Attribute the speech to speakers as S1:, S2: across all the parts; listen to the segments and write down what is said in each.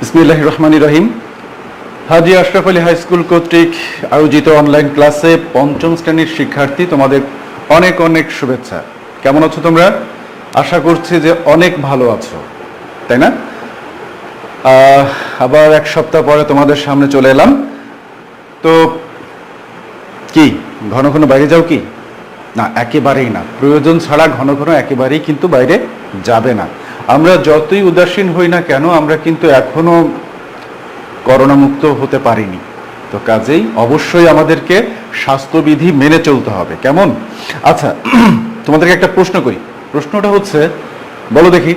S1: বিসমিল্লাহির রহমানির রহিম। হাজী Ashraf Ali high school কর্তৃক আয়োজিত অনলাইন ক্লাসে পঞ্চম শ্রেণীর শিক্ষার্থী, তোমাদের অনেক অনেক শুভেচ্ছা। কেমন আছো তোমরা? আশা করছি যে অনেক ভালো আছো, তাই না? আবার এক সপ্তাহ পরে তোমাদের সামনে চলে এলাম। তো কি ঘন ঘন বাইরে যাও কি? না, একেবারেই না। প্রয়োজন ছাড়া ঘন ঘন একেবারেই কিন্তু বাইরে যাবে না। আমরা যতই উদাসীন হই না কেন, আমরা কিন্তু এখনো করোনা মুক্ত হতে পারিনি। তো কাজেই অবশ্যই আমাদেরকে স্বাস্থ্যবিধি মেনে চলতে হবে। কেমন? আচ্ছা, তোমাদেরকে একটা প্রশ্ন করি। প্রশ্নটা হচ্ছে, বলো দেখি,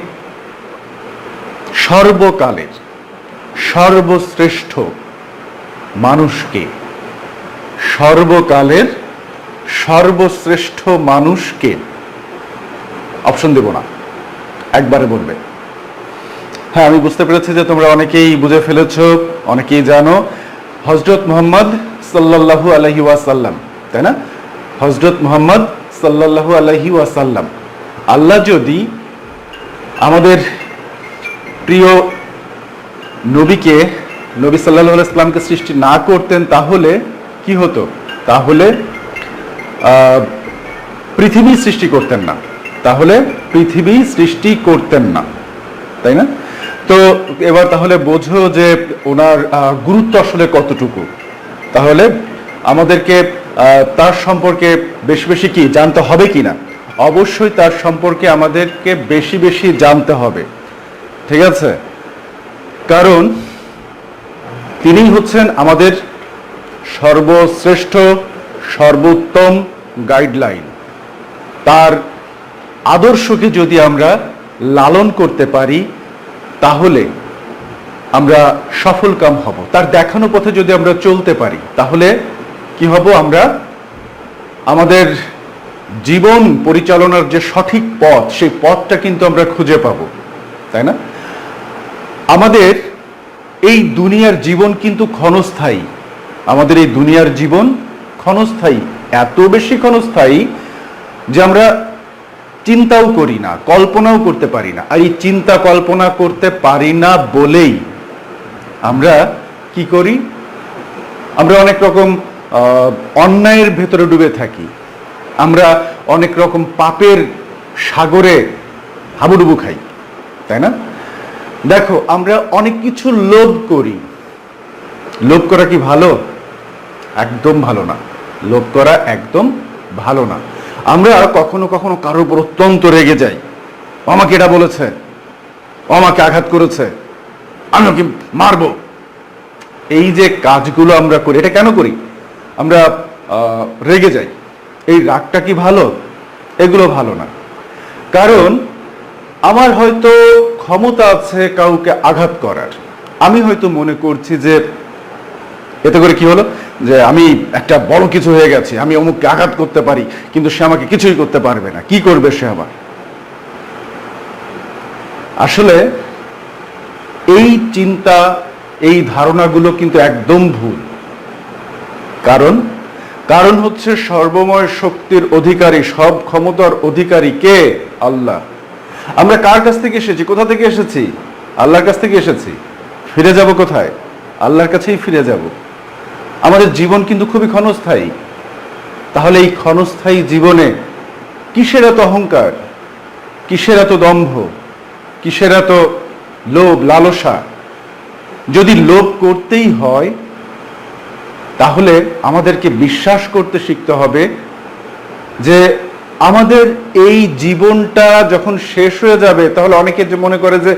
S1: সর্বকালের সর্বশ্রেষ্ঠ মানুষকে? সর্বকালের সর্বশ্রেষ্ঠ মানুষকে? অপশন দেব না, একবারে বলবে। হ্যাঁ, আমি বুঝতে পেরেছি যে তোমরা অনেকেই বুঝে ফেলেছো, অনেকেই জানো। হযরত মুহাম্মদ সাল্লাল্লাহু আলাইহি ওয়াসাল্লাম, তাই না? হযরত মুহাম্মদ সাল্লাল্লাহু আলাইহি ওয়াসাল্লাম। আল্লাহ যদি আমাদের প্রিয় নবীকে, নবী সাল্লাল্লাহু আলাইহি ওয়াসাল্লামকে সৃষ্টি না করতেন, তাহলে কি হতো? তাহলে পৃথিবী সৃষ্টি করতেন না। তাহলে পৃথিবী সৃষ্টি করতেন না, তাই না? তো এবার তাহলে বোঝো যে ওনার গুরুত্ব আসলে কতটুকু। তাহলে আমাদেরকে তার সম্পর্কে বেশি বেশি কি জানতে হবে কি না? অবশ্যই তার সম্পর্কে আমাদেরকে বেশি বেশি জানতে হবে, ঠিক আছে? কারণ তিনি হচ্ছেন আমাদের সর্বশ্রেষ্ঠ সর্বোত্তম গাইডলাইন। তার আদর্শকে যদি আমরা লালন করতে পারি, তাহলে আমরা সফলকাম হব। তার দেখানো পথে যদি আমরা চলতে পারি, তাহলে কি হব? আমরা আমাদের জীবন পরিচালনার যে সঠিক পথ, সেই পথটা কিন্তু আমরা খুঁজে পাব, তাই না? আমাদের এই দুনিয়ার জীবন কিন্তু ক্ষণস্থায়ী। আমাদের এই দুনিয়ার জীবন ক্ষণস্থায়ী, এত বেশি ক্ষণস্থায়ী যে আমরা চিন্তাও করি না, কল্পনাও করতে পারি না। আর এই চিন্তা কল্পনা করতে পারি না বলেই আমরা কি করি? আমরা অনেক রকম অন্যায়ের ভেতরে ডুবে থাকি। আমরা অনেক রকম পাপের সাগরে হাবুডুবু খাই, তাই না? দেখো, আমরা অনেক কিছু লোভ করি। লোভ করা কি ভালো? একদম ভালো না। লোভ করা একদম ভালো না। আমরা কখনো কখনো কারোর উপর অত্যন্ত রেগে যাই। আমাকে এটা বলেছে, আমাকে আঘাত করেছে, আমি ওকে মারবো। এই যে কাজগুলো আমরা করি, এটা কেন করি? আমরা রেগে যাই। এই রাগটা কি ভালো? এগুলো ভালো না। কারণ আমার হয়তো ক্ষমতা আছে কাউকে আঘাত করার। আমি হয়তো মনে করছি যে এতে করে কি হলো, যে আমি একটা বড় কিছু হয়ে গেছি, আমি অমুককে আঘাত করতে পারি, কিন্তু সে আমাকে কিছুই করতে পারবে না। কি করবে সে আবার? আসলে এই চিন্তা, এই ধারণাগুলো কিন্তু একদম ভুল। কারণ হচ্ছে সর্বময় শক্তির অধিকারী, সব ক্ষমতার অধিকারী কে? আল্লাহ। আমরা কার কাছ থেকে এসেছি? কোথা থেকে এসেছি? আল্লাহর কাছ থেকে এসেছি। ফিরে যাব কোথায়? আল্লাহর কাছেই ফিরে যাব। আমাদের জীবন কিন্তু খুবই ক্ষণস্থায়ী। তাহলে এই ক্ষণস্থায়ী জীবনে কিসের এত অহংকার, কিসের এত দম্ভ, কিসের এত লোভ লালসা? যদি লোভ করতেই হয়, তাহলে আমাদেরকে বিশ্বাস করতে শিখতে হবে যে আমাদের এই জীবনটা যখন শেষ হয়ে যাবে, তাহলে অনেকে যে মনে করে যে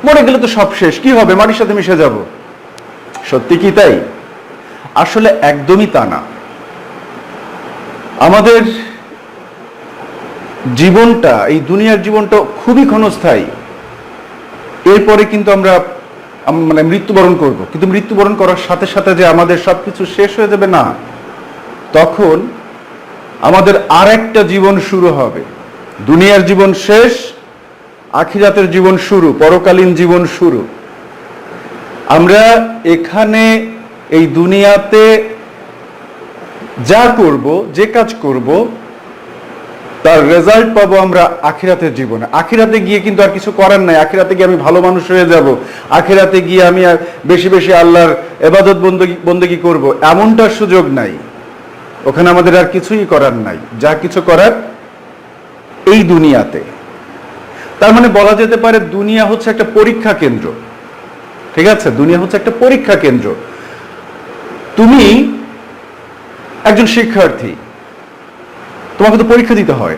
S1: মরে গেলে তো সব শেষ, কি হবে, মাটির সাথে মিশে যাব। সত্যি কি তাই? আসলে একদমই তা না। আমাদের জীবনটা, এই দুনিয়ার জীবনটা খুবই ক্ষণস্থায়ী। এরপরে কিন্তু আমরা মৃত্যুবরণ করব। কিন্তু মৃত্যুবরণ করার সাথে সাথে যে আমাদের সবকিছু শেষ হয়ে যাবে, না। তখন আমাদের আর একটা জীবন শুরু হবে। দুনিয়ার জীবন শেষ, আখিরাতের জীবন শুরু, পরকালীন জীবন শুরু। আমরা এখানে এই দুনিয়াতে যা করব, যে কাজ করব, তার রেজাল্ট পাবো আমরা আখিরাতের জীবনে। আখিরাতে গিয়ে কিন্তু আর কিছু করার নাই, আখিরাতে গিয়ে আমি ভালো মানুষ হয়ে যাব, আখিরাতে গিয়ে আমি আর বেশি বেশি আল্লাহর ইবাদত বন্দেগী করব, এমনটার সুযোগ নাই। ওখানে আমাদের আর কিছুই করার নাই, যা কিছু করার এই দুনিয়াতে। তার মানে বলা যেতে পারে দুনিয়া হচ্ছে একটা পরীক্ষা কেন্দ্র। ঠিক আছে, দুনিয়া হচ্ছে একটা পরীক্ষা কেন্দ্র। তুমি একজন শিক্ষার্থী, তোমাকে তো পরীক্ষা দিতে হয়।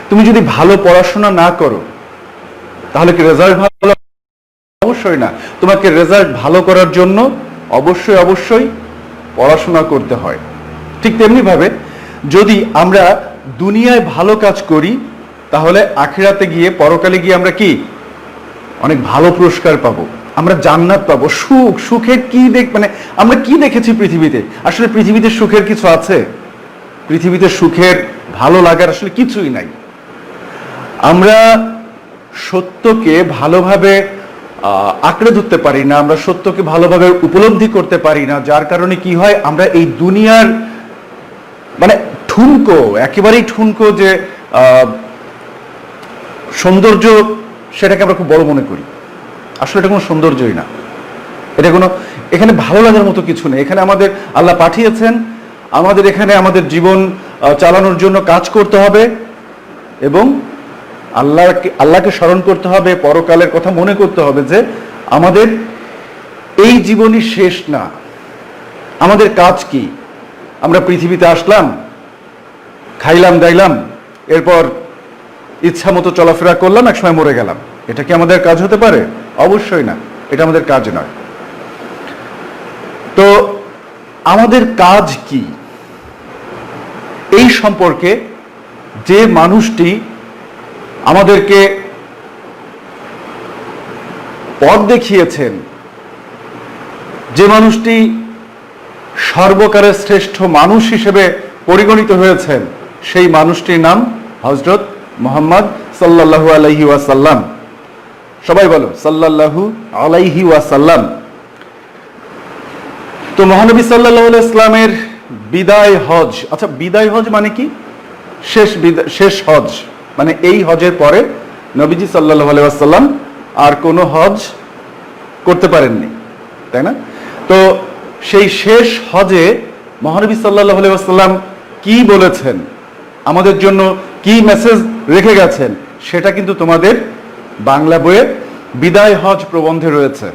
S1: তুমি যদি ভালো পড়াশোনা না করো তাহলে কি রেজাল্ট ভালো? অবশ্যই না। তোমাকে রেজাল্ট ভালো করার জন্য অবশ্যই অবশ্যই পড়াশোনা করতে হয়। ঠিক তেমনি ভাবে যদি আমরা দুনিয়ায় ভালো কাজ করি তাহলে আখিরাতে গিয়ে, পরকালে গিয়ে আমরা কি অনেক ভালো পুরস্কার পাবো, আমরা জান্নাত পাবো। সুখের কি মানে আমরা কি দেখেছি পৃথিবীতে? আসলে পৃথিবীতে সুখের কিছু আছে? পৃথিবীতে সুখের, ভালো লাগার আসলে কিছুই নাই। আমরা সত্যকে ভালোভাবে আঁকড়ে ধরতে পারি না, আমরা সত্যকে ভালোভাবে উপলব্ধি করতে পারি না, যার কারণে কি হয়, আমরা এই দুনিয়ার মানে ঠুনকো, একেবারেই ঠুনকো যে সৌন্দর্য, সেটাকে আমরা খুব বড় মনে করি। আসলে এটা কোনো সৌন্দর্যই না, এটা কোনো, এখানে ভালো লাগার মতো কিছু নেই। এখানে আমাদের আল্লাহ পাঠিয়েছেন, আমাদের এখানে আমাদের জীবন চালানোর জন্য কাজ করতে হবে এবং আল্লাহকে স্মরণ করতে হবে, পরকালের কথা মনে করতে হবে যে আমাদের এই জীবনই শেষ না। আমাদের কাজ কি? আমরা পৃথিবীতে আসলাম, খাইলাম দাইলাম, এরপর ইচ্ছা মতো চলাফেরা করলাম, একসময় মরে গেলাম। এটা কি আমাদের কাজ হতে পারে? অবশ্যই না, এটা আমাদের কাজ নয়। তো আমাদের কাজ কি এই সম্পর্কে যে মানুষটি আমাদেরকে পথ দেখিয়েছেন, যে মানুষটি সর্বকালের শ্রেষ্ঠ মানুষ হিসেবে পরিগণিত হয়েছেন, সেই মানুষটির নাম হযরত মুহাম্মদ সাল্লাল্লাহু আলাইহি ওয়াসাল্লাম। সবাই বলো সাল্লাল্লাহু আলাইহি ওয়াসাল্লাম। তো মহানবী সাল্লাল্লাহু আলাইহি ইসলামের বিদায় হজ, আচ্ছা বিদায় হজ মানে কি? শেষ হজ, মানে এই হজের পরে নবীজি সাল্লাল্লাহু আলাইহি ওয়াসাল্লাম আর কোনো হজ করতে পারেননি, তাই না? তো সেই শেষ হজে মহানবী সাল্লাল্লাহু আলাইহি ওয়াসাল্লাম কি বলেছেন, আমাদের জন্য কি মেসেজ রেখে গেছেন, সেটা কিন্তু তোমাদের বাংলা বইয়ে বিদায় হজ প্রবন্ধে রয়েছে।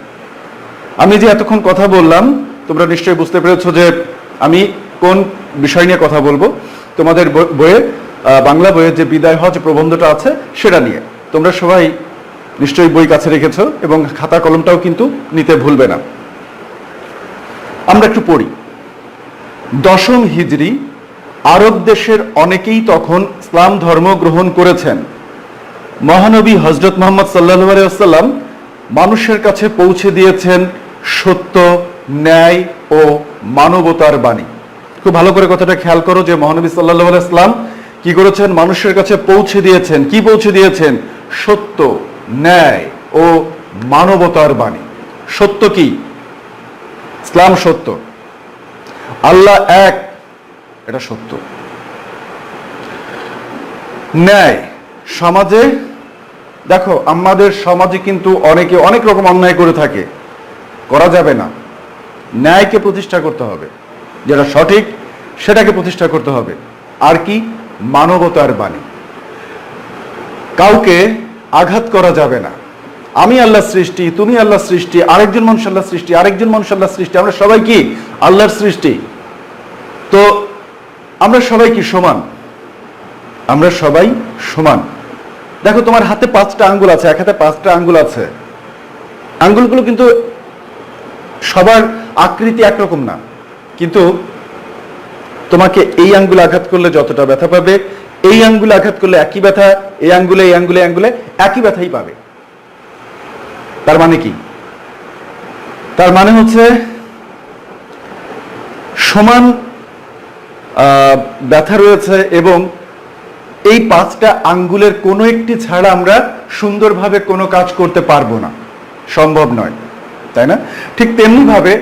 S1: আমি যে এতক্ষণ কথা বললাম, তোমরা নিশ্চয়ই বুঝতে পেরেছো যে আমি কোন বিষয় নিয়ে কথা বলবো। তোমাদের বইয়ে, বাংলা বইয়ে যে বিদায় হজ প্রবন্ধটা আছে সেটা নিয়ে। তোমরা সবাই নিশ্চয়ই বই কাছে রেখেছো এবং খাতা কলমটাও কিন্তু নিতে ভুলবে না। আমরা একটু পড়ি। 10ম হিজরি, আরব দেশের অনেকেই তখন ইসলাম ধর্ম গ্রহণ করেছেন। মহানবী হযরত মুহাম্মদ সাল্লাল্লাহু আলাইহি ওয়াসাল্লাম মানুষের কাছে পৌঁছে দিয়েছেন সত্য, ন্যায় ও মানবতার বাণী। খুব ভালো করে কথাটা খেয়াল করো যে মহানবী সাল্লাল্লাহু আলাইহি ওয়াসাল্লাম কি করেছেন? মানুষের কাছে পৌঁছে দিয়েছেন। কি পৌঁছে দিয়েছেন? সত্য, ন্যায় ও মানবতার বাণী। সত্য কি? ইসলাম সত্য, আল্লাহ এক, এটা সত্য। ন্যায়, সমাজে দেখো আমাদের সমাজে কিন্তু অনেকে অনেক রকম অন্যায় করে থাকে, করা যাবে না। ন্যায়কে প্রতিষ্ঠা করতে হবে, যেটা সঠিক সেটাকে প্রতিষ্ঠা করতে হবে। আর কি? মানবতার বাণী, কাউকে আঘাত করা যাবে না। আমি আল্লাহর সৃষ্টি, তুমি আল্লাহর সৃষ্টি, আরেকজন মানুষ আল্লাহর সৃষ্টি, আরেকজন মানুষ আল্লাহর সৃষ্টি, আমরা সবাই কি আল্লাহর সৃষ্টি। তো আমরা সবাই কি সমান? আমরা সবাই সমান। দেখো তোমার হাতে 5টা আঙ্গুল আছে, এক হাতে 5টা আঙ্গুল আছে, আঙ্গুলগুলো কিন্তু সবার আকৃতি একরকম না, কিন্তু তোমাকে এই আঙ্গুলে আঘাত করলে যতটা ব্যথা পাবে, এই আঙ্গুলে আঘাত করলে একই ব্যথা, এই আঙ্গুলে এই আঙ্গুলে আঙ্গুলে একই ব্যথাই পাবে। তার মানে কি? তার মানে হচ্ছে সমান ব্যথা রয়েছে এবং এই 5টা আঙ্গুলের কোনো একটি ছাড়া আমরা সুন্দরভাবে কোনো কাজ করতে পারবো না, সম্ভব নয়, তাই না? ঠিক তেমনি ভাবে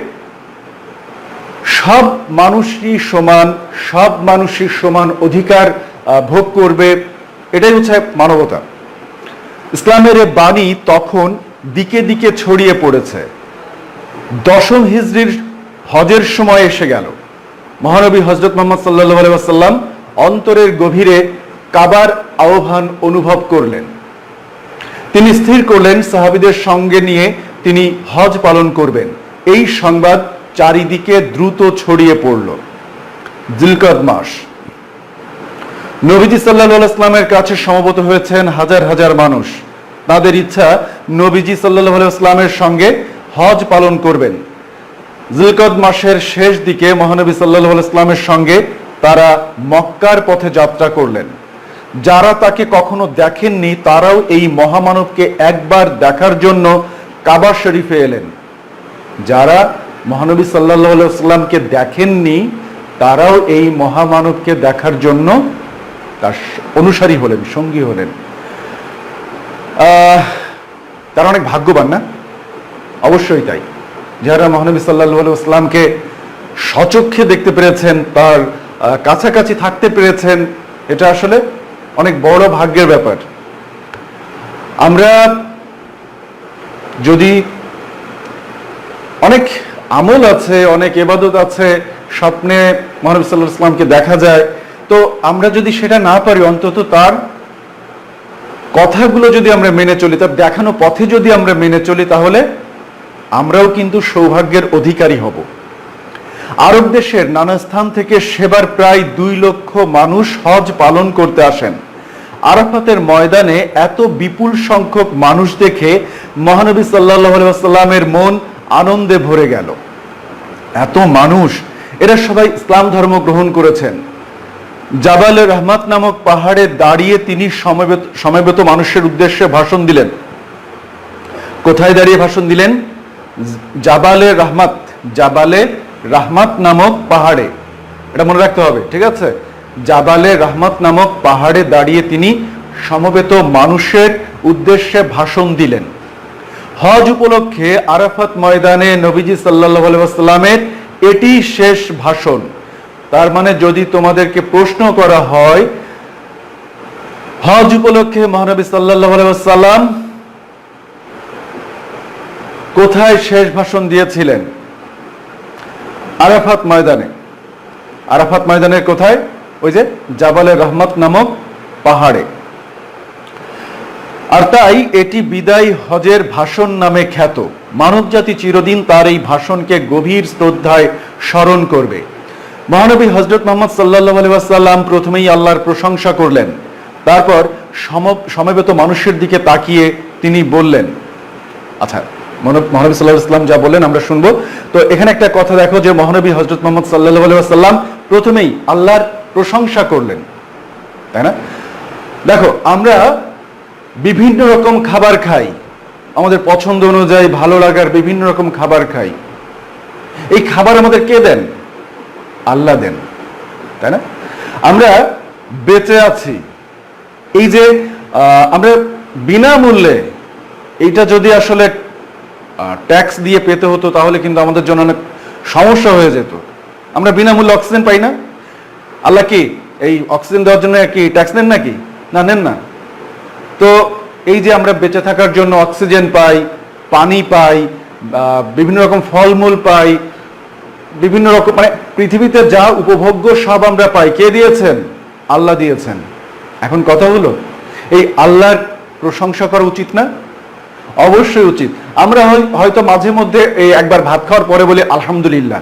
S1: সব মানুষই সমান, সব মানুষই সমান অধিকার ভোগ করবে, এটাই হচ্ছে মানবতা। ইসলামের এই বাণী তখন দিকে দিকে ছড়িয়ে পড়েছে। 10ম হিজরির হজের সময় এসে গেল। মহানবী হযরত মুহাম্মদ সাল্লাল্লাহু আলাইহি ওয়াসাল্লাম অন্তরের গভীরে কাবার আহ্বান অনুভব করলেন। তিনি স্থির করলেন সাহাবীদের সঙ্গে নিয়ে তিনি হজ পালন করবেন। এই সংবাদ চারিদিকে দ্রুত ছড়িয়ে পড়ল। জিলকদ মাস, নবীজি সাল্লাল্লাহু আলাইহি ওয়াসাল্লামের কাছে সমবেত হয়েছেন হাজার হাজার মানুষ। তাদের ইচ্ছা নবীজি সাল্লাল্লাহু আলাইহি ওয়াসাল্লামের সঙ্গে হজ পালন করবেন। জিলকদ মাসের শেষ দিকে মহানবী সাল্লাল্লাহু আলাইহি ওয়াসাল্লামের সঙ্গে তারা মক্কার পথে যাত্রা করলেন। যারা তাকে কখনো দেখেননি তারাও এই মহামানবকে একবার দেখার জন্য কাবা শরীফে এলেন। যারা মহানবী সাল্লাল্লাহু আলাইহি ওয়াসাল্লামকে দেখেননি তারাও এই মহামানবকে দেখার জন্য তার অনুসারী হলেন, সঙ্গী হলেন। তারা অনেক ভাগ্যবান না? অবশ্যই তাই। যারা মহানবী সাল্লাল্লাহু আলাইহি ওয়াসাল্লামকে সচক্ষে দেখতে পেরেছেন, তার কাছাকাছি থাকতে পেরেছেন, এটা আসলে অনেক বড় ভাগ্যের ব্যাপার। আমরা যদি অনেক আমল আছে, অনেক ইবাদত আছে, স্বপ্নে মহানবী সাল্লাল্লাহু আলাইহি ওয়াসাল্লামকে দেখা যায়, তো আমরা যদি সেটা না পারি অন্তত তার কথাগুলো যদি আমরা মেনে চলি, তার দেখানো পথে যদি আমরা মেনে চলি, তাহলে আমরাও কিন্তু সৌভাগ্যের অধিকারী হব। আরব দেশের নানা স্থান থেকে সেবার প্রায় 2 লক্ষ মানুষ হজ পালন করতে আসেন। আরাফাতের ময়দানে এত বিপুল সংখ্যক মানুষ দেখে মহানবী সাল্লাল্লাহু আলাইহি ওয়াসাল্লামের মন আনন্দে ভরে গেল। এত মানুষ, এরা সবাই ইসলাম ধর্ম গ্রহণ করেছেন। জাবালে রহমাত নামক পাহাড়ে দাঁড়িয়ে তিনি সমবেত মানুষের উদ্দেশ্যে ভাষণ দিলেন। কোথায় দাঁড়িয়ে ভাষণ দিলেন? জাবালে রাহমাত নামক পাহাড়ে। এটা মনে রাখতে হবে, ঠিক আছে? জাবালে রাহমাত নামক পাহাড়ে দাঁড়িয়ে তিনি সমবেত মানুষের উদ্দেশ্যে ভাষণ দিলেন। হজ উপলক্ষে আরাফাত ময়দানে নবীজি সাল্লাল্লাহু আলাইহি ওয়াসাল্লামের এটি শেষ ভাষণ। তার মানে যদি তোমাদেরকে প্রশ্ন করা হয় হজ উপলক্ষে মহানবী সাল্লাল্লাহু আলাইহি ওয়াসাল্লাম কোথায় শেষ ভাষণ দিয়েছিলেন? আরাফাত ময়দানে। আরাফাত ময়দানের কোথায়? ওই যে জাবালে রহমত নামক পাহাড়ে। আর তাই এটি বিদায় হজের ভাষণ নামে খ্যাত। মানবজাতি চিরদিন তার এই ভাষণকে গভীর শ্রদ্ধায় স্মরণ করবে। মহানবী হযরত মুহাম্মদ সাল্লাল্লাহু আলাইহি ওয়াসাল্লাম প্রথমেই আল্লাহর প্রশংসা করলেন, তারপর সমবেত মানুষের দিকে তাকিয়ে তিনি বললেন, আচ্ছা মহানবী সাল্লাল্লাহু আলাইহি ওয়াসাল্লাম যা বললেন আমরা শুনবো। তো এখানে একটা কথা দেখো যে মহানবী হযরত মুহাম্মদ সাল্লাল্লাহু আলাইহি ওয়াসাল্লাম প্রথমেই আল্লাহর প্রশংসা করলেন, তাই না? দেখো আমরা বিভিন্ন রকম খাবার খাই, আমাদের পছন্দ অনুযায়ী ভালো লাগার বিভিন্ন রকম খাবার খাই। এই খাবার আমাদের কে দেন? আল্লাহ দেন, তাই না? আমরা বেঁচে আছি, এই যে আমরা বিনামূল্যে, এইটা যদি আসলে ট্যাক্স দিয়ে পেতে হতো তাহলে কিন্তু আমাদের জন্য অনেক সমস্যা হয়ে যেত। আমরা বিনামূল্যে অক্সিজেন পাই না। আল্লাহ কি এই অক্সিজেন দেওয়ার জন্য কি ট্যাক্স নেন নাকি? না, নেন না। তো এই যে আমরা বেঁচে থাকার জন্য অক্সিজেন পাই, পানি পাই, বিভিন্ন রকম ফলমূল পাই, বিভিন্ন রকম মানে পৃথিবীতে যা উপভোগ্য সব আমরা পাই, কে দিয়েছেন? আল্লাহ দিয়েছেন। এখন কথা হলো এই আল্লাহর প্রশংসা করা উচিত না? অবশ্যই উচিত। আমরা হয়তো মাঝে মধ্যে এই একবার ভাত খাওয়ার পরে বলি আলহামদুলিল্লাহ।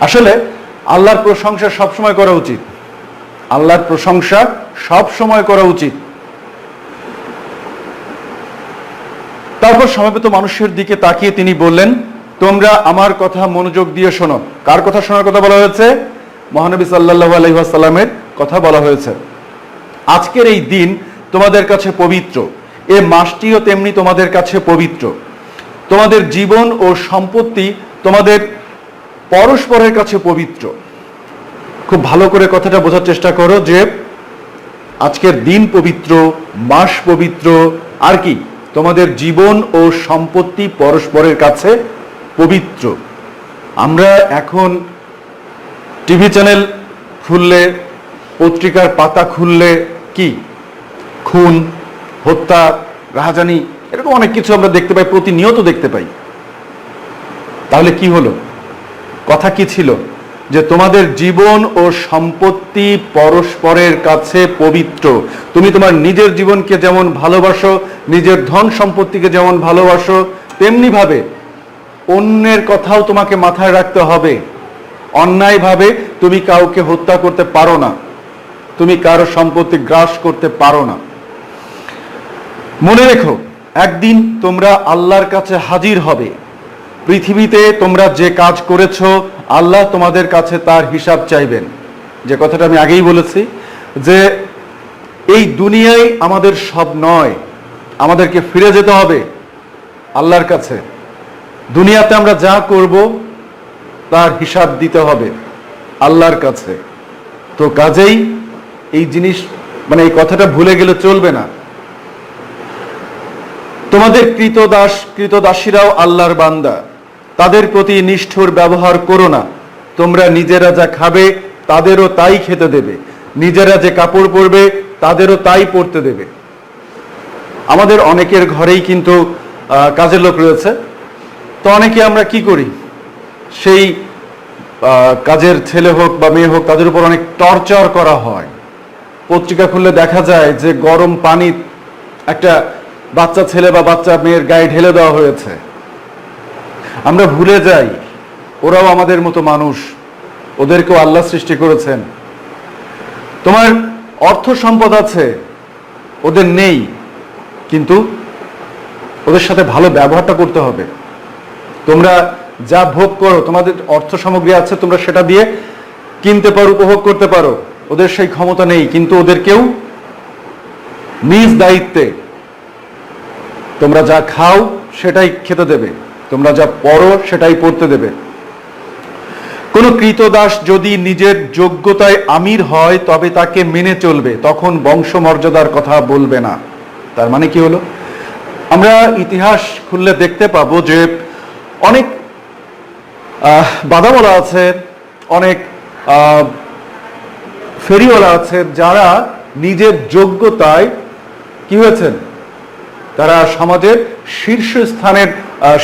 S1: আসলে আল্লাহর প্রশংসা সব সময় করা উচিত। আল্লাহর প্রশংসা সব সময় করা উচিত। তারপর সমবেত মানুষের দিকে তাকিয়ে তিনি বললেন, তোমরা আমার কথা মনোযোগ দিয়ে শোনো। কার কথা শোনার কথা বলা হয়েছে? মহানবী সাল্লাল্লাহু আলাইহি ওয়াসাল্লামের কথা বলা হয়েছে। আজকের এই দিন তোমাদের কাছে পবিত্র, এ মাসটিও তেমনি তোমাদের কাছে পবিত্র। তোমাদের জীবন ও সম্পত্তি তোমাদের পরস্পরের কাছে পবিত্র। খুব ভালো করে কথাটা বোঝার চেষ্টা করো যে আজকের দিন পবিত্র, মাস পবিত্র, আর কি তোমাদের জীবন ও সম্পত্তি পরস্পরের কাছে পবিত্র। আমরা এখন টিভি চ্যানেল খুললে পত্রিকার পাতা খুললে কি খুন, হত্যা, রাহাজানি, এরকম অনেক কিছু আমরা দেখতে পাই, প্রতিনিয়ত দেখতে পাই। তাহলে কি হলো? কথা কি ছিল? যে তোমাদের জীবন ও সম্পত্তি পরস্পরের কাছে পবিত্র। তুমি তোমার নিজের জীবনকে যেমন ভালোবাসো, নিজের ধন সম্পত্তিকে যেমন ভালোবাসো, তেমনি ভাবে অন্যের কথাও তোমাকে মাথায় রাখতে হবে। অন্যায়ভাবে তুমি কাউকে হত্যা করতে পারো না, তুমি কারো সম্পত্তি গ্রাস করতে পারো না। মনে রেখো, একদিন তোমরা আল্লাহর কাছে হাজির হবে। পৃথিবীতে তোমরা যে কাজ করেছো, আল্লাহ তোমাদের কাছে তার হিসাব চাইবেন। যে কথাটা আমি আগেই বলেছি, যে এই দুনিয়ায় আমাদের সব নয়, আমাদেরকে ফিরে যেতে হবে আল্লাহর কাছে। দুনিয়াতে আমরা যা করব তার হিসাব দিতে হবে আল্লাহর কাছে। তো কাজেই এই জিনিস, মানে এই কথাটা ভুলে গেলে চলবে না। তোমাদের কৃতদাসীরাও আল্লাহর বান্দা, তাদের প্রতি নিষ্ঠুর ব্যবহার করো না। তোমরা নিজেরা যা খাবে তাদেরও তাই খেতে দেবে, নিজেরা যে কাপড় পরবে তাদেরও তাই পরতে দেবে। আমাদের অনেকের ঘরেই কিন্তু কাজের লোক রয়েছে। তো অনেকে আমরা কি করি, সেই কাজের ছেলে হোক বা মেয়ে হোক, তাদের উপর অনেক টর্চার করা হয়। পত্রিকা খুললে দেখা যায় যে গরম পানি একটা বাচ্চা ছেলে বা বাচ্চা মেয়ের গায়ে ঢেলে দেওয়া হয়েছে। আমরা ভুলে যাই ওরাও আমাদের মতো মানুষ, ওদেরকেও আল্লাহ সৃষ্টি করেছেন। তোমার অর্থ সম্পদ আছে, ওদের নেই, কিন্তু ওদের সাথে ভালো ব্যবহারটা করতে হবে। তোমরা যা ভোগ করো, তোমাদের অর্থ সামগ্রী আছে, তোমরা সেটা দিয়ে কিনতে পারো, উপভোগ করতে পারো। ওদের সেই ক্ষমতা নেই, কিন্তু ওদেরকেও নিজ দায়িত্বে তোমরা যা খাও সেটাই খেতে দেবে, তোমরা যা পড়ো সেটাই পড়তে দেবে। কোন কৃতদাস যদি নিজের যোগ্যতায় আমির হয় তবে তাকে মেনে চলবে, তখন বংশমর্যাদার কথা বলবে না। তার মানে কি হলো? আমরা ইতিহাস খুললে দেখতে পাবো যে অনেক বাদামওয়ালা আছে, অনেক ফেরিওয়ালা আছে, যারা নিজের যোগ্যতায় কি হয়েছেন, তারা সমাজের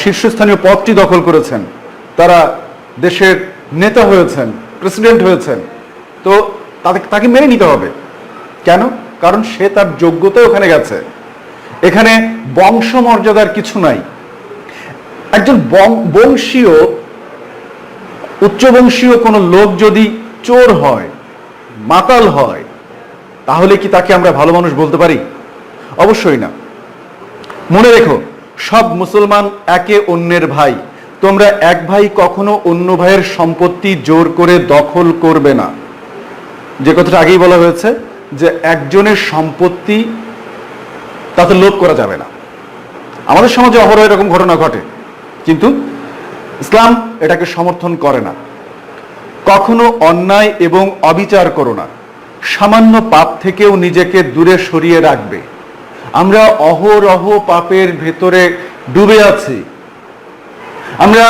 S1: শীর্ষস্থানীয় পদটি দখল করেছেন, তারা দেশের নেতা হয়েছেন, প্রেসিডেন্ট হয়েছেন। তো তাকে মেনে নিতে হবে। কেন? কারণ সে তার যোগ্যতায় ওখানে গেছে। এখানে বংশমর্যাদার কিছু নাই। একজন বংশীয়, উচ্চবংশীয় কোনো লোক যদি চোর হয়, মাতাল হয়, তাহলে কি তাকে আমরা ভালো মানুষ বলতে পারি? অবশ্যই না। মনে রেখো, সব মুসলমান একে অন্যের ভাই। তোমরা এক ভাই কখনো অন্য ভাইয়ের সম্পত্তি জোর করে দখল করবে না। যে কথাটা আগেই বলা হয়েছে, যে একজনের সম্পত্তি তাতে লোভ করা যাবে না। আমাদের সমাজে অহরহ এরকম ঘটনা ঘটে, কিন্তু ইসলাম এটাকে সমর্থন করে না। কখনো অন্যায় এবং অবিচার করো না। সামান্য পাপ থেকেও নিজেকে দূরে সরিয়ে রাখবে। আমরা অহরহ পাপের ভেতরে ডুবে আছি। আমরা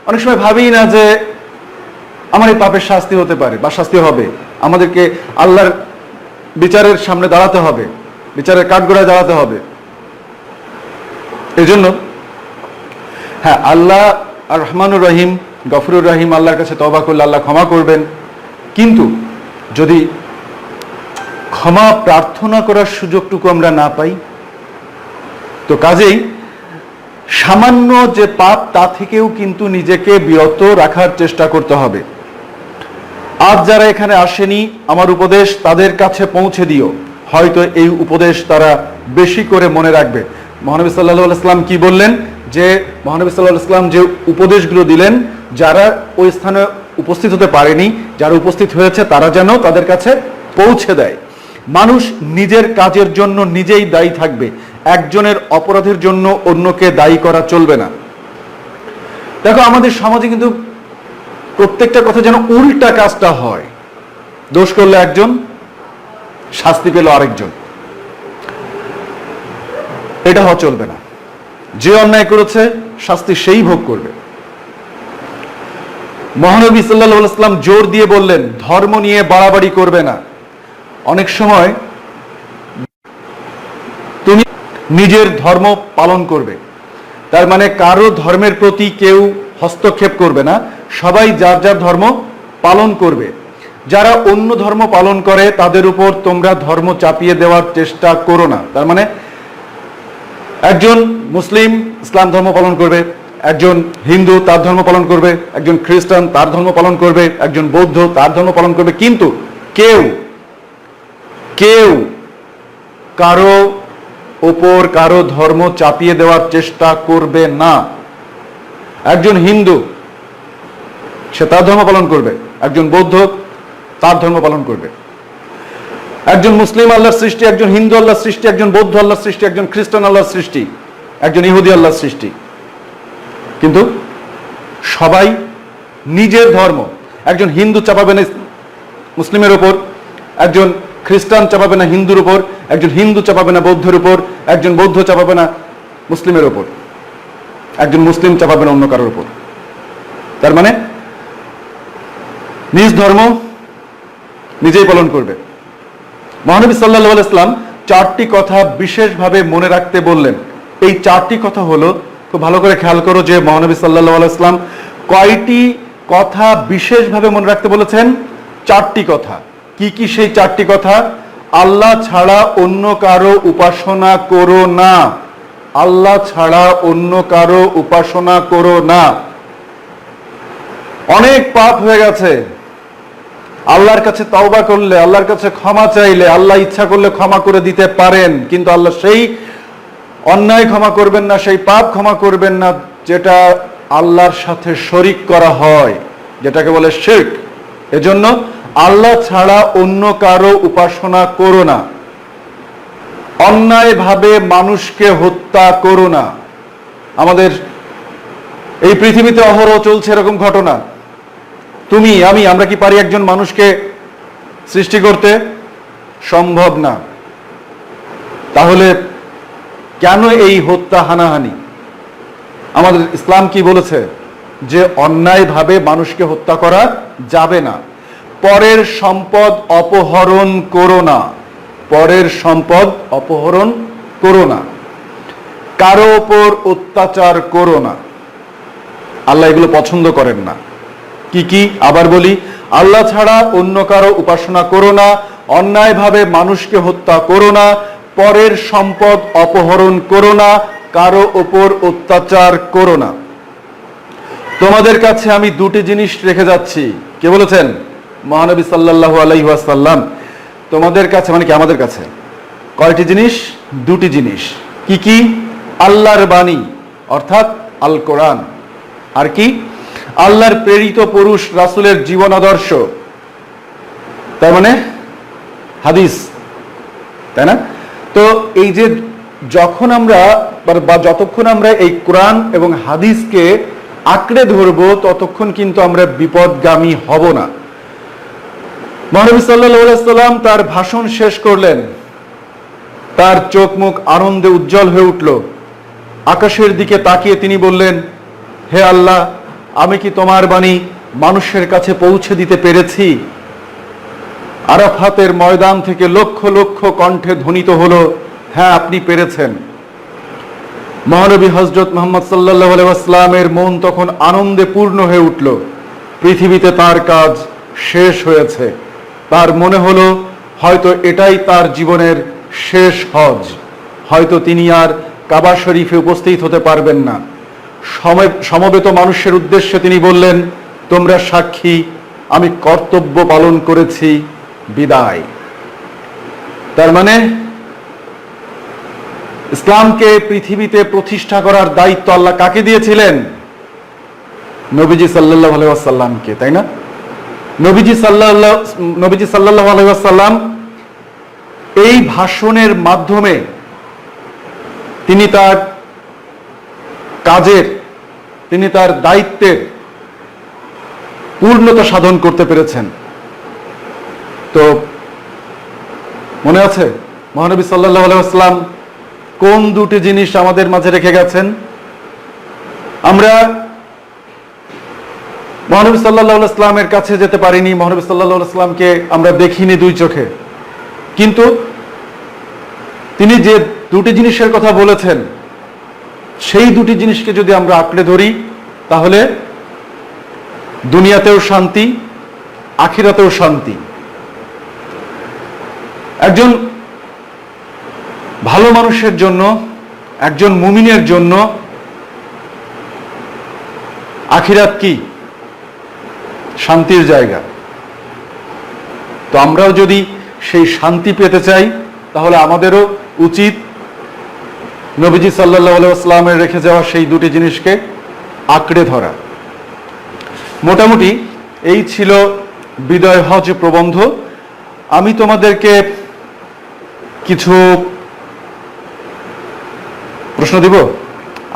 S1: অনেক সময় ভাবি না যে আমার এই পাপের শাস্তি হতে পারে বা শাস্তি হবে, আমাদেরকে আল্লাহর বিচারের সামনে দাঁড়াতে হবে, বিচারের কাঠগড়ায় দাঁড়াতে হবে। এই জন্য হ্যাঁ, আল্লাহ আর রহমানুর রহিম, গফুরুর রহিম, আল্লাহর কাছে তওবা করলে আল্লাহ ক্ষমা করবেন। কিন্তু যদি ক্ষমা প্রার্থনা করার সুযোগটুকু আমরা না পাই, তো কাজেই সামান্য যে পাপ, তা থেকেও কিন্তু নিজেকে বিরত রাখার চেষ্টা করতে হবে। আজ যারা এখানে আসেনি, আমার উপদেশ তাদের কাছে পৌঁছে দিও। হয়তো এই উপদেশ তারা বেশি করে মনে রাখবে। মহানবী সাল্লাল্লাহু আলাইহি ওয়াসাল্লাম কি বললেন? যে মহানবী সাল্লাল্লাহু আলাইহি ওয়াসাল্লাম যে উপদেশগুলো দিলেন, যারা ওই স্থানে উপস্থিত হতে পারেনি, যারা উপস্থিত হয়েছে তারা যেন তাদের কাছে পৌঁছে দেয়। মানুষ নিজের কাজের জন্য নিজেই দায়ী থাকবে। একজনের অপরাধের জন্য অন্যকে দায়ী করা চলবে না। দেখো, আমাদের সমাজে কিন্তু প্রত্যেকটা কথা যেন উল্টা কাজটা হয়। দোষ করলে একজন, শাস্তি পেল আরেকজন। এটা হওয়া চলবে না। যে অন্যায় করেছে শাস্তি সেই ভোগ করবে। মহানবী সাল্লাল্লাহু আলাইহি ওয়াসাল্লাম জোর দিয়ে বললেন, ধর্ম নিয়ে বাড়াবাড়ি করবে না। অনেক সময় তুমি নিজের ধর্ম পালন করবে, তার মানে কারো ধর্মের প্রতি কেউ হস্তক্ষেপ করবে না, সবাই যার যার ধর্ম পালন করবে। যারা অন্য ধর্ম পালন করে তাদের উপর তোমরা ধর্ম চাপিয়ে দেওয়ার চেষ্টা করো না। তার মানে একজন মুসলিম ইসলাম ধর্ম পালন করবে, একজন হিন্দু তার ধর্ম পালন করবে, একজন খ্রিস্টান তার ধর্ম পালন করবে, একজন বৌদ্ধ তার ধর্ম পালন করবে, কিন্তু কেউ কেউ কারো উপর কারো ধর্ম চাপিয়ে দেওয়ার চেষ্টা করবে না। একজন হিন্দু সে তার ধর্ম পালন করবে, একজন বৌদ্ধ তার ধর্ম পালন করবে, একজন মুসলিম আল্লাহর সৃষ্টি, একজন হিন্দু আল্লাহর সৃষ্টি, একজন বৌদ্ধ আল্লাহর সৃষ্টি, একজন খ্রিস্টান আল্লাহর সৃষ্টি, একজন ইহুদি আল্লাহর সৃষ্টি, কিন্তু সবাই নিজের ধর্ম। একজন হিন্দু চাপাবে না মুসলিমের উপর, একজন খ্রিস্টান চাপাবে না হিন্দুর উপর, একজন হিন্দু চাপাবে না বৌদ্ধের উপর, একজন বৌদ্ধ চাপাবে না মুসলিমের উপর, একজন মুসলিম চাপাবে না অন্য কারোর উপর। তার মানে নিজ ধর্ম নিজেই পালন করবে। মহানবী সাল্লাল্লাহু আলাইহি ওয়াসাল্লাম চারটি কথা বিশেষভাবে মনে রাখতে বললেন। এই চারটি কথা হলো, খুব ভালো করে খেয়াল করো যে মহানবী সাল্লাল্লাহু আলাইহি ওয়াসাল্লাম কয়টি কথা বিশেষভাবে মনে রাখতে বলেছেন? চারটি কথা। কি কি সেই চারটি কথা? আল্লাহ ছাড়া অন্য কারো উপাসনা করো না, আল্লাহ ছাড়া অন্য কারো উপাসনা করো না। অনেক পাপ হয়ে গেছে, আল্লাহর কাছে তওবা করলে, আল্লাহর কাছে ক্ষমা চাইলে আল্লাহ ইচ্ছা করলে ক্ষমা করে দিতে পারেন, কিন্তু আল্লাহ সেই অন্যায় ক্ষমা করবেন না, সেই পাপ ক্ষমা করবেন না যেটা আল্লাহর সাথে শরিক করা হয়, যেটাকে বলে শিরক। এজন্য আল্লাহ ছাড়া অন্য কারো উপাসনা করো না। অন্যায়ভাবে মানুষকে হত্যা করো না। আমাদের এই পৃথিবীতে অহরহ চলছে এরকম ঘটনা। তুমি আমি আমরা কি পারি একজন মানুষকে সৃষ্টি করতে? সম্ভব না। তাহলে কেন এই হত্যা হানাহানি? আমাদের ইসলাম কি বলেছে? যে অন্যায়ভাবে মানুষকে হত্যা করা যাবে না। পরের সম্পদ অপহরণ করো না, পরের সম্পদ অপহরণ করো না, কারো ওপর অত্যাচার করো না। আল্লাহ এগুলো পছন্দ করেন না। কি কি? আবার বলি, আল্লাহ ছাড়া অন্য কারো উপাসনা করো না, অন্যায়ভাবে মানুষকে হত্যা করো না, পরের সম্পদ অপহরণ করো না, কারো ওপর অত্যাচার করো না। তোমাদের কাছে আমি দুটি জিনিস রেখে যাচ্ছি। কে বলেছেন? মহানবী সাল্লাল্লাহু আলাইহি ওয়াসাল্লাম। তোমাদের কাছে মানে কি আমাদের কাছে কয়টি জিনিস? দুটি জিনিস। কি কি? আল্লাহর বাণী অর্থাৎ আল কোরআন, আর কি? আল্লাহর প্রেরিত পুরুষ রাসূলের জীবন আদর্শ, তার মানে হাদিস, তাই না? তো এই যে যখন আমরা বা যতক্ষণ আমরা এই কোরআন এবং হাদিসকে আঁকড়ে ধরবো ততক্ষণ কিন্তু আমরা বিপদগামী হব না। মহানবী সাল্লাল্লাহু আলাইহি ওয়াসাল্লাম তার ভাষণ শেষ করলেন, তার চোখ মুখ আনন্দে উজ্জ্বল হয়ে উঠল। আকাশের দিকে তাকিয়ে তিনি বললেন, হে আল্লাহ, আমি কি তোমার বাণী মানুষের কাছে পৌঁছে দিতে পেরেছি? আরাফাতের ময়দান থেকে লক্ষ লক্ষ কণ্ঠে ধ্বনিত হলো, হ্যাঁ আপনি পেরেছেন। মহানবী হযরত মুহাম্মদ সাল্লাল্লাহু আলাইহি ওয়াসাল্লামের মন তখন আনন্দে পূর্ণ হয়ে উঠল। পৃথিবীতে তার কাজ শেষ হয়েছে। তার মনে হলো হয়তো এটাই তার জীবনের শেষ হজ, হয়তো তিনি আর কাবা শরীফে উপস্থিত হতে পারবেন না। সমবেত মানুষের উদ্দেশ্যে তিনি বললেন, তোমরা সাক্ষী, আমি কর্তব্য পালন করেছি, বিদায়। তার মানে ইসলামকে পৃথিবীতে প্রতিষ্ঠা করার দায়িত্ব আল্লাহ কাকে দিয়েছিলেন? নবীজি সাল্লাল্লাহু আলাইহি ওয়াসাল্লামকে, তাই না? নবীজি সাল্লাল্লাহু আলাইহি ওয়াসাল্লাম এই ভাষণের মাধ্যমে তিনি তার কাজের, তিনি তার দায়িত্বের পূর্ণতা সাধন করতে পেরেছেন। তো মনে আছে মহানবী সাল্লাল্লাহু আলাইহি ওয়াসাল্লাম কোন দুটি জিনিস আমাদের মাঝে রেখে গেছেন? আমরা মহানবী সাল্লাল্লাহু আলাইহি ওয়াসাল্লামের কাছে যেতে পারিনি, মহানবী সাল্লাল্লাহু আলাইহি ওয়াসাল্লামকে আমরা দেখিনি দুই চোখে, কিন্তু তিনি যে দুটি জিনিসের কথা বলেছেন সেই দুটি জিনিসকে যদি আমরা আঁকড়ে ধরি তাহলে দুনিয়াতেও শান্তি, আখিরাতেও শান্তি। একজন ভালো মানুষের জন্য, একজন মুমিনের জন্য আখিরাত কি? শান্তির জায়গা। তো আমরাও যদি সেই শান্তি পেতে চাই তাহলে আমাদেরও উচিত নবীজি সাল্লাল্লাহু আলাইহি ওয়াসাল্লামের রেখে যাওয়া সেই দুটি জিনিসকে আঁকড়ে ধরা। মোটামুটি এই ছিল বিদায় হজ প্রবন্ধ। আমি তোমাদেরকে কিছু প্রশ্ন দিব।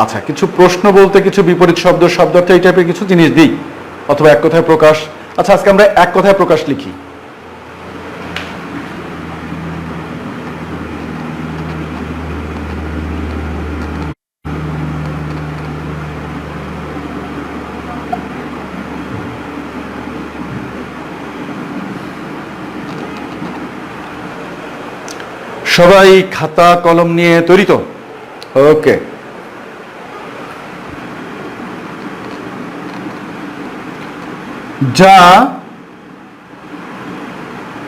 S1: আচ্ছা, কিছু প্রশ্ন বলতে কিছু বিপরীত শব্দ, শব্দার্থ, এই টাইপের কিছু জিনিস দিই, অথবা এক কথায় প্রকাশ। আচ্ছা, আজকে আমরা এক কথায় প্রকাশ লিখি। সবাই খাতা কলম নিয়ে তৈরি তো? ওকে। যা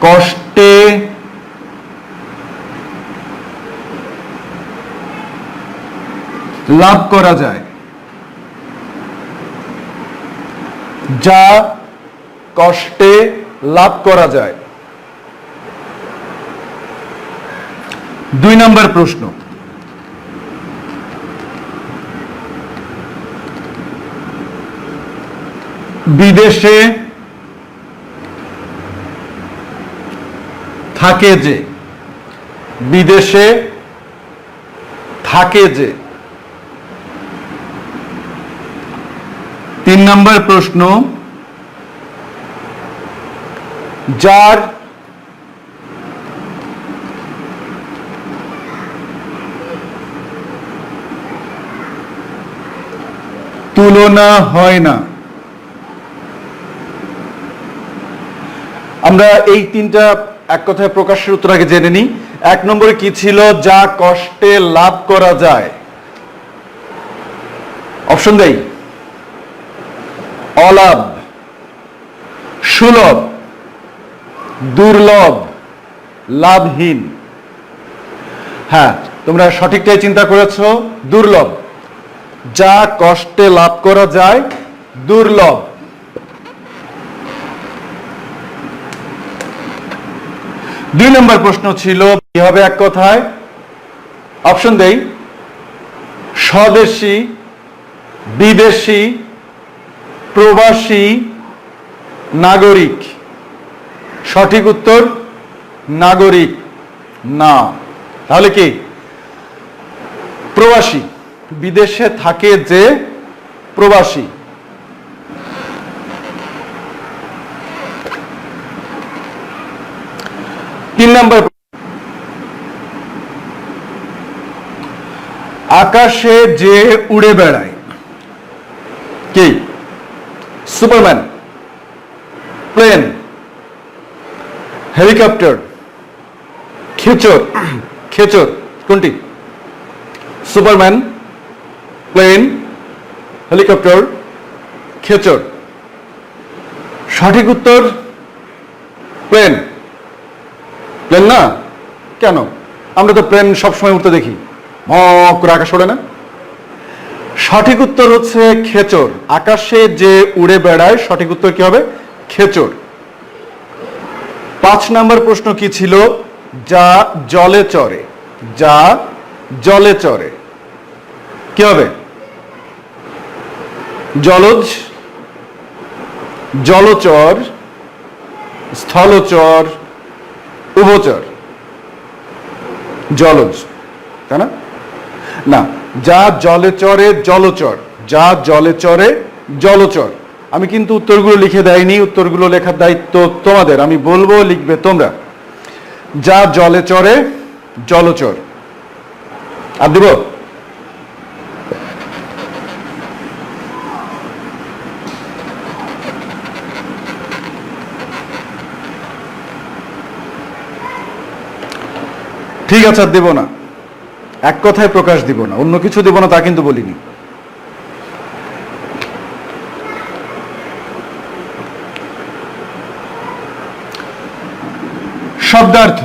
S1: কষ্টে লাভ করা যায়, যা কষ্টে লাভ করা যায়। 2 নম্বর প্রশ্ন, বিদেশে থাকে যে, বিদেশে থাকে যে। 3 নম্বর প্রশ্ন, যার তুলনা হয় না। আমরা এই তিনটা এক কথায় প্রকাশের উত্তর আগে জেনে নিই। 1 নম্বরে কি ছিল? যা কষ্টে লাভ করা যায়। অপশন দেই, অলাভ, সুলভ, দুর্লভ, লাভহীন। হ্যাঁ, তোমরা সঠিকটাই চিন্তা করেছো, দুর্লভ। যা কষ্টে লাভ করা যায় দুর্লভ। 2 নম্বর প্রশ্ন ছিল কি হবে এক কথায়? অপশন দেই, স্বদেশী, বিদেশি, প্রবাসী, নাগরিক। সঠিক উত্তর নাগরিক না। তাহলে কি? প্রবাসী, বিদেশে থাকে যে প্রবাসী। 3 নম্বর, আকাশে যে উড়ে বেড়ায় কি? সুপারম্যান, প্লেন, হেলিকপ্টার, খেচর। খেচর কোনটি? সুপারম্যান, প্লেন, হেলিকপ্টার, খেচর। সঠিক উত্তর প্লেন। প্লেন না? কেন? আমরা তো প্লেন সবসময় উঠতে দেখি, ভক করে আকাশ ওড়ে না। সঠিক উত্তর হচ্ছে খেচর। আকাশে যে উড়ে বেড়ায়, সঠিক উত্তর কি হবে? খেচর। 5 নম্বর প্রশ্ন কি ছিল? যা জলে চড়ে, যা জলে চড়ে কি হবে? জলজ, জলচর, স্থলচর, উভচর। জলজ, তাই না? না, যা জলে চড়ে জলচর, যা জলে চড়ে জলচর। আমি কিন্তু উত্তরগুলো লিখে দেয়নি, উত্তরগুলো লেখার দায়িত্ব তোমাদের। আমি বলবো, লিখবে তোমরা। যা জলে চড়ে জলচর। আর দিব? ঠিক আছে, আর দেব না, এক কথায় প্রকাশ দিব না, অন্য কিছু দেব না তা কিন্তু বলিনি। শব্দার্থ।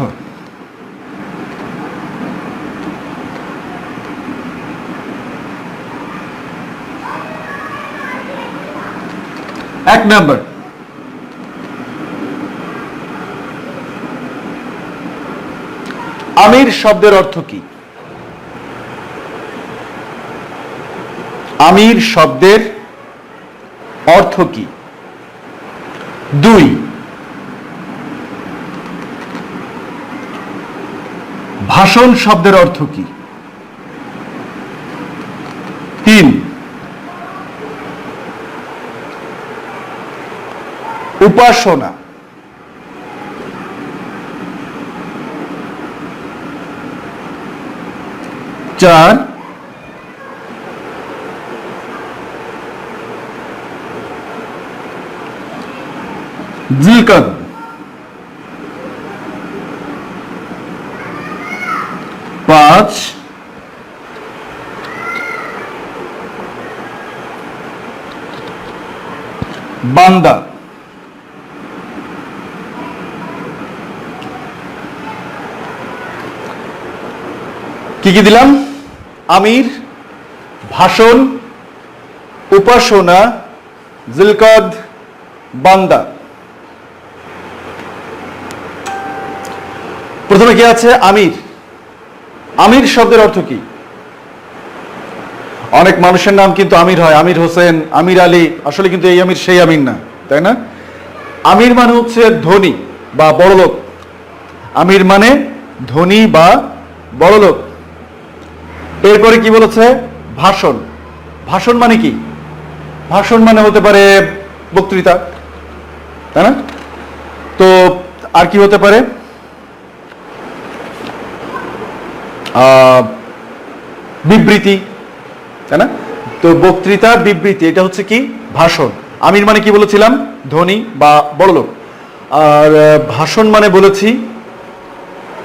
S1: এক নাম্বার, আমির শব্দের অর্থ কি? আমির শব্দের অর্থ কি? 2, ভাষণ শব্দের অর্থ কি? 3, উপাসনা। 4, জিলকদ। 5, বান্দা। কি কি দিলাম? আমির, ভাষণ, উপাসনা, জিলকদ, বান্দা। প্রথমে কি আছে? আমির। আমির শব্দের অর্থ কি? অনেক মানুষের নাম কিন্তু আমির হয়, আমির হোসেন, আমির আলী, আসলে কিন্তু এই আমির সেই আমির না, তাই না? আমির মানে হচ্ছে ধনী বা বড়লোক। আমির মানে ধনী বা বড়লোক। এরপরে কি বলেছে? ভাষণ। ভাষণ মানে কি? ভাষণ মানে হতে পারে বক্তৃতা, তাই না? তো আর কি হতে পারে? বিবৃতি, তাই না? তো বক্তৃতা, বিবৃতি, এটা হচ্ছে কি? ভাষণ। আমির মানে কি বলেছিলাম? ধনী বা বড়লোক। আর ভাষণ মানে বলেছি,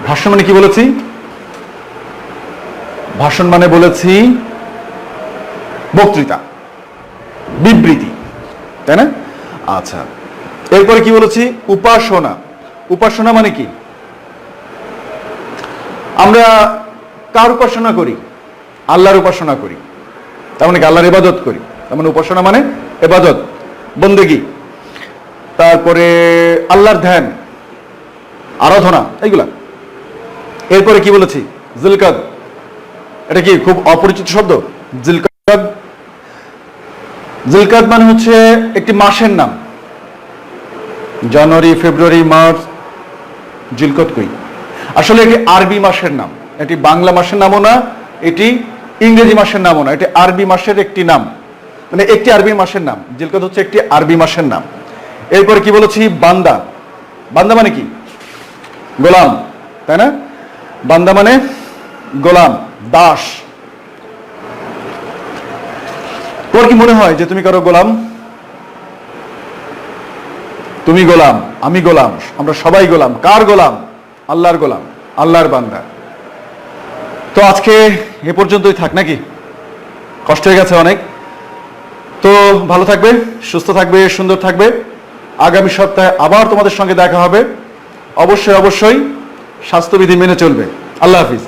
S1: ভাষণ মানে কি বলেছি? ভাষণ মানে বলেছি বক্তৃতা, বিবৃতি, তাই না? আচ্ছা, এরপরে কি বলেছি? উপাসনা। উপাসনা মানে কি? আমরা কার উপাসনা করি? আল্লাহর উপাসনা করি, তার মানে কি? আল্লাহর ইবাদত করি, তার মানে উপাসনা মানে ইবাদত, বন্দেগী। তারপরে আল্লাহর ধ্যান, আরাধনা, এইগুলা। এরপরে কি বলেছি? জিলকদ। এটা কি খুব অপরিচিত শব্দ? জিলকদ। জিলকদ মানে হচ্ছে একটি মাসের নাম। জানুয়ারি, ফেব্রুয়ারি, মার্চ, জিলকদ কই? আসলে এটি আরবি মাসের নাম, এটি বাংলা মাসের নামও না, এটি ইংরেজি মাসের নামও না, এটি আরবি মাসের একটি নাম, মানে একটি আরবি মাসের নাম। জিলকদ হচ্ছে একটি আরবি মাসের নাম। এরপরে কি বলেছি? বান্দা। বান্দা মানে কি? গোলাম, তাই না? বান্দা মানে গোলাম, দাস। তোমার কি মনে হয় যে তুমি কারো গোলাম? তুমি গোলাম, আমি গোলাম, আমরা সবাই গোলাম। কার গোলাম? আল্লাহর গোলাম, আল্লাহর বান্দা। তো আজকে এ পর্যন্তই থাক নাকি? কষ্ট হয়ে গেছে অনেক। তো ভালো থাকবে, সুস্থ থাকবে, সুন্দর থাকবে। আগামী সপ্তাহে আবার তোমাদের সঙ্গে দেখা হবে। অবশ্যই অবশ্যই স্বাস্থ্যবিধি মেনে চলবে। আল্লাহ হাফিজ।